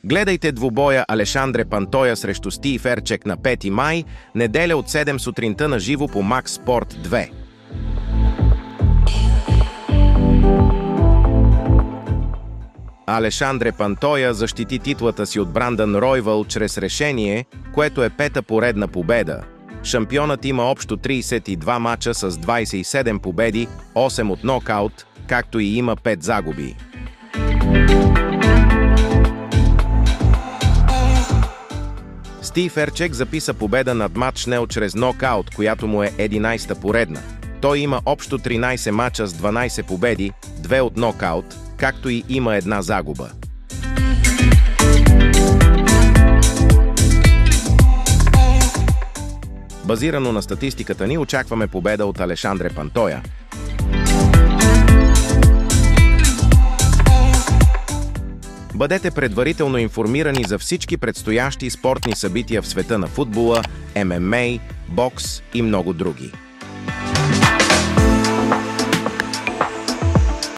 Гледайте двубоя Алешандре Пантоя срещу Стив Ерчек на 5 май, неделя от 7 сутринта на живо по Max Sport 2. Алешандре Пантоя защити титлата си от Брандън Ройвал чрез решение, което е пета поредна победа. Шампионът има общо 32 мача с 27 победи, 8 от нокаут, както и има 5 загуби. Стив Ерчек записа победа над Мат Шнел чрез нокаут, която му е 11-та поредна. Той има общо 13 мача с 12 победи, 2 от нокаут, както и има една загуба. Базирано на статистиката ни, очакваме победа от Алешандре Пантоя. Бъдете предварително информирани за всички предстоящи спортни събития в света на футбола, ММА, бокс и много други.